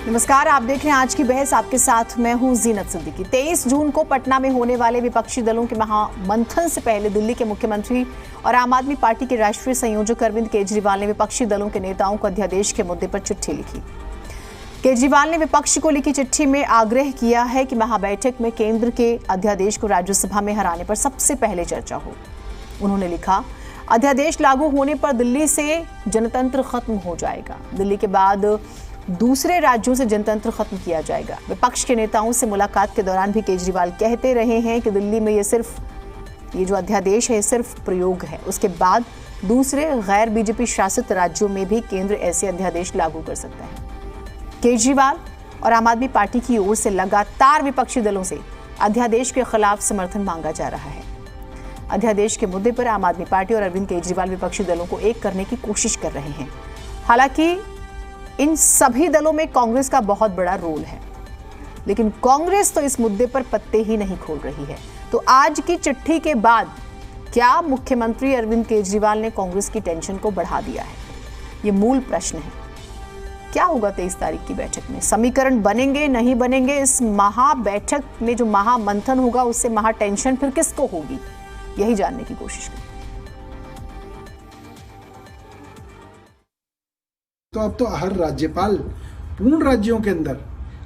नमस्कार, आप देख रहे हैं आज की बहस। आपके साथ मैं हूं जीनत सिद्दीकी। 23 जून को पटना में होने वाले विपक्षी दलों के महामंथन से पहले दिल्ली के मुख्यमंत्री और आम आदमी पार्टी के राष्ट्रीय संयोजक अरविंद केजरीवाल ने विपक्षी दलों के नेताओं को अध्यादेश के मुद्दे पर चिट्ठी लिखी। केजरीवाल ने विपक्ष को लिखी चिट्ठी में आग्रह किया है कि महाबैठक में केंद्र के अध्यादेश को राज्यसभा में हराने पर सबसे पहले चर्चा हो। उन्होंने लिखा, अध्यादेश लागू होने पर दिल्ली से जनतंत्र खत्म हो जाएगा। दिल्ली के बाद दूसरे राज्यों से जनतंत्र खत्म किया जाएगा। विपक्ष के नेताओं से मुलाकात के दौरान भी केजरीवाल कहते रहे हैं कि दिल्ली में ये जो अध्यादेश है सिर्फ प्रयोग है। उसके बाद दूसरे गैर बीजेपी शासित राज्यों में भी केंद्र ऐसे अध्यादेश लागू कर सकता है। केजरीवाल और आम आदमी पार्टी की ओर से लगातार विपक्षी दलों से अध्यादेश के खिलाफ समर्थन मांगा जा रहा है। अध्यादेश के मुद्दे पर आम आदमी पार्टी और अरविंद केजरीवाल विपक्षी दलों को एक करने की कोशिश कर रहे हैं। हालांकि इन सभी दलों में कांग्रेस का बहुत बड़ा रोल है, लेकिन कांग्रेस तो इस मुद्दे पर पत्ते ही नहीं खोल रही है। तो आज की चिट्ठी के बाद क्या मुख्यमंत्री अरविंद केजरीवाल ने कांग्रेस की टेंशन को बढ़ा दिया है? ये मूल प्रश्न है। क्या होगा 23 तारीख की बैठक में? समीकरण बनेंगे, नहीं बनेंगे? इस महाबैठक में जो महामंथन होगा उससे महाटेंशन फिर किसको होगी, यही जानने की कोशिश करें। तो अब तो हर राज्यपाल पूर्ण राज्यों के अंदर,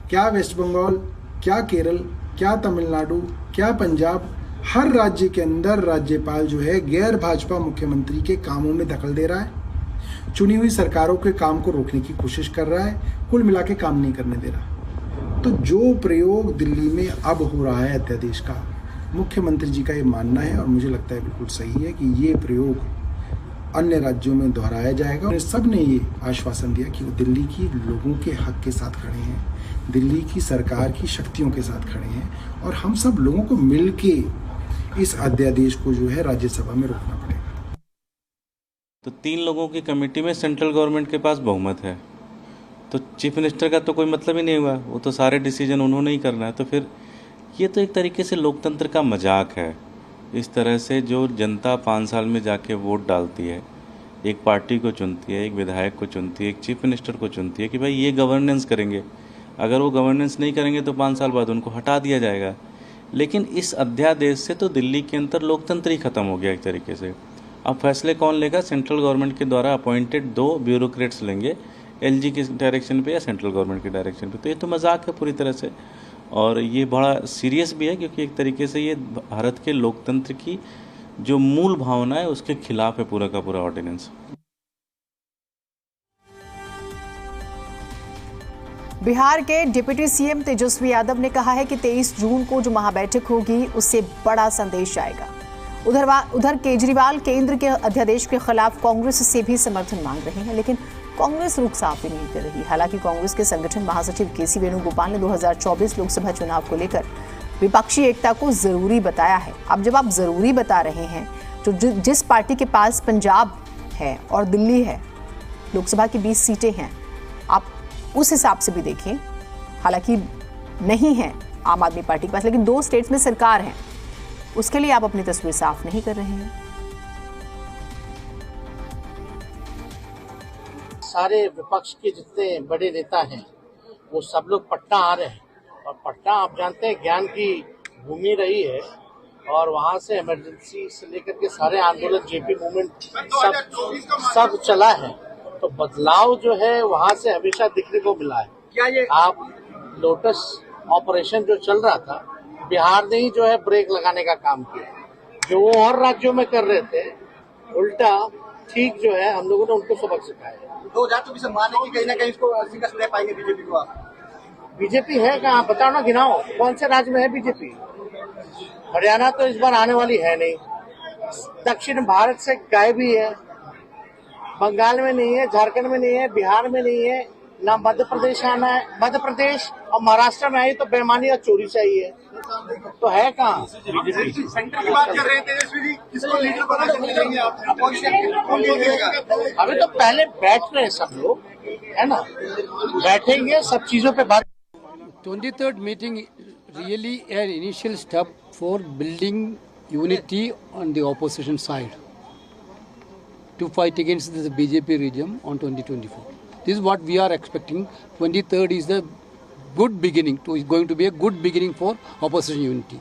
क्या वेस्ट बंगाल, क्या केरल, क्या तमिलनाडु, क्या पंजाब, हर राज्य के अंदर राज्यपाल जो है गैर भाजपा मुख्यमंत्री के कामों में दखल दे रहा है, चुनी हुई सरकारों के काम को रोकने की कोशिश कर रहा है, कुल मिला के काम नहीं करने दे रहा। तो जो प्रयोग दिल्ली में अब हो रहा है अध्यादेश का, मुख्यमंत्री जी का ये मानना है और मुझे लगता है बिल्कुल सही है कि ये प्रयोग अन्य राज्यों में दोहराया जाएगा। और सब ने ये आश्वासन दिया कि वो दिल्ली की लोगों के हक के साथ खड़े हैं, दिल्ली की सरकार की शक्तियों के साथ खड़े हैं और हम सब लोगों को मिलके इस अध्यादेश को जो है राज्यसभा में रोकना पड़ेगा। तो 3 लोगों की कमेटी में सेंट्रल गवर्नमेंट के पास बहुमत है, तो चीफ मिनिस्टर का तो कोई मतलब ही नहीं हुआ। वो तो सारे डिसीजन उन्होंने ही करना है। तो फिर ये तो एक तरीके से लोकतंत्र का मजाक है। इस तरह से जो जनता 5 साल में जाके वोट डालती है, एक पार्टी को चुनती है, एक विधायक को चुनती है, एक चीफ मिनिस्टर को चुनती है कि भाई ये गवर्नेंस करेंगे। अगर वो गवर्नेंस नहीं करेंगे तो 5 साल बाद उनको हटा दिया जाएगा। लेकिन इस अध्यादेश से तो दिल्ली के अंदर लोकतंत्र ही खत्म हो गया एक तरीके से। अब फैसले कौन लेगा? सेंट्रल गवर्नमेंट के द्वारा अपॉइंटेड 2 ब्यूरोक्रेट्स लेंगे, एलजी की डायरेक्शन पे या सेंट्रल गवर्नमेंट की डायरेक्शन पे। तो ये तो मजाक है पूरी तरह से, और ये बड़ा सीरियस भी है, क्योंकि एक तरीके से ये भारत के लोकतंत्र की जो मूल भावना है उसके खिलाफ है पूरा का पूरा ऑर्डिनेंस। बिहार के डिप्टी सीएम तेजस्वी यादव ने कहा है कि 23 जून को जो महाबैठक होगी उससे बड़ा संदेश आएगा। उधर केजरीवाल केंद्र के अध्यादेश के खिलाफ कांग्रेस से भी समर्थन मांग रहे हैं, लेकिन कांग्रेस रुख साफ ही नहीं कर रही। हालांकि कांग्रेस के संगठन महासचिव केसी वेणुगोपाल ने 2024 लोकसभा चुनाव को लेकर विपक्षी एकता को जरूरी बताया है। अब जब आप जरूरी बता रहे हैं तो जिस पार्टी के पास पंजाब है और दिल्ली है, लोकसभा की 20 सीटें हैं, आप उस हिसाब से भी देखें। हालांकि नहीं है आम आदमी पार्टी के पास, लेकिन 2 स्टेट्स में सरकार है, उसके लिए आप अपनी तस्वीर साफ नहीं कर रहे हैं। सारे विपक्ष के जितने बड़े नेता हैं वो सब लोग पटना आ रहे हैं, और पटना आप जानते हैं ज्ञान की भूमि रही है, और वहाँ से इमरजेंसी से लेकर के सारे आंदोलन, जेपी मूवमेंट सब चला है। तो बदलाव जो है वहाँ से हमेशा दिखने को मिला है। क्या ये आप लोटस ऑपरेशन जो चल रहा था, बिहार ने ही जो है ब्रेक लगाने का काम किया, जो वो और राज्यों में कर रहे थे उल्टा ठीक जो है हम लोगों ने उनको सबक सिखाया। 2024 माने कि कहीं ना कहीं इसको शिकस्त दे पाएंगे बीजेपी को? बीजेपी है कहाँ, बताओ ना, गिनाओ कौन से राज्य में है बीजेपी? हरियाणा तो इस बार आने वाली है नहीं, दक्षिण भारत से गायब ही है, बंगाल में नहीं है, झारखंड में नहीं है, बिहार में नहीं है, ना मध्य प्रदेश आना है। मध्य प्रदेश और महाराष्ट्र में आई तो बेईमानी और चोरी चाहिए, तो है कहाँ? सेंटर की बात कर रहे थे तेजस्वी जी, किसको लीडर बनाना चाहेंगे आप? अभी तो पहले बैठ रहे हैं सब लोग, है ना, बैठेंगे सब चीजों पे बात। 23rd meeting really an initial step for building unity on the opposition side to fight against the BJP regime on 2024. This is what we are expecting. 23rd is the good beginning. Is going to be a good beginning for opposition unity.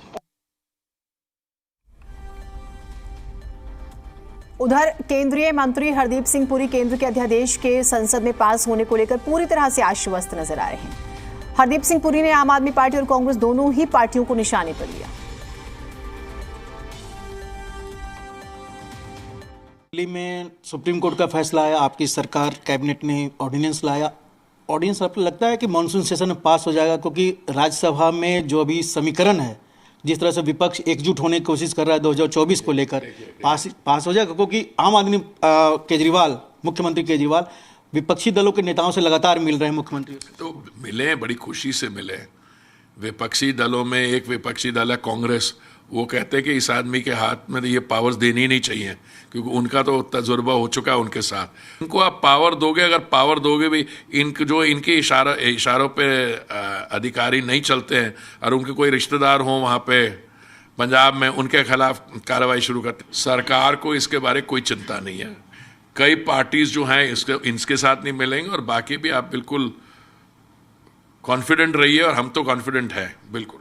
उधर केंद्रीय मंत्री हरदीप सिंह पुरी केंद्र के अध्यादेश के संसद में पास होने को लेकर पूरी तरह से आश्वस्त नजर आ रहे हैं। हरदीप सिंह पुरी ने आम आदमी पार्टी और कांग्रेस दोनों ही पार्टियों को निशाने पर लिया। दिल्ली में सुप्रीम कोर्ट का फैसला आया, आपकी सरकार कैबिनेट ने ऑर्डिनेंस लाया। ऑर्डिनेंस आपको लगता है कि मानसून सेशन में पास हो जाएगा? क्योंकि राज्यसभा में जो अभी समीकरण है, जिस तरह से विपक्ष एकजुट होने की कोशिश कर रहा है 2024 को लेकर, पास हो जाएगा? क्योंकि आम आदमी केजरीवाल, मुख्यमंत्री केजरीवाल विपक्षी दलों के नेताओं से लगातार मिल रहे हैं मुख्यमंत्री। तो मिले, बड़ी खुशी से मिले। विपक्षी दलों में एक विपक्षी दल है कांग्रेस, वो कहते हैं कि इस आदमी के हाथ में ये पावर्स देनी ही नहीं चाहिए, क्योंकि उनका तो तजुर्बा हो चुका है उनके साथ। इनको आप पावर दोगे, अगर पावर दोगे भी, इनके इशारों पे अधिकारी नहीं चलते हैं और उनके कोई रिश्तेदार हों वहाँ पे पंजाब में, उनके खिलाफ कार्रवाई शुरू करते। सरकार को इसके बारे में कोई चिंता नहीं है। कई पार्टीज जो हैं इनके साथ नहीं मिलेंगे, और बाकी भी आप बिल्कुल कॉन्फिडेंट रहिए, और हम तो कॉन्फिडेंट है बिल्कुल।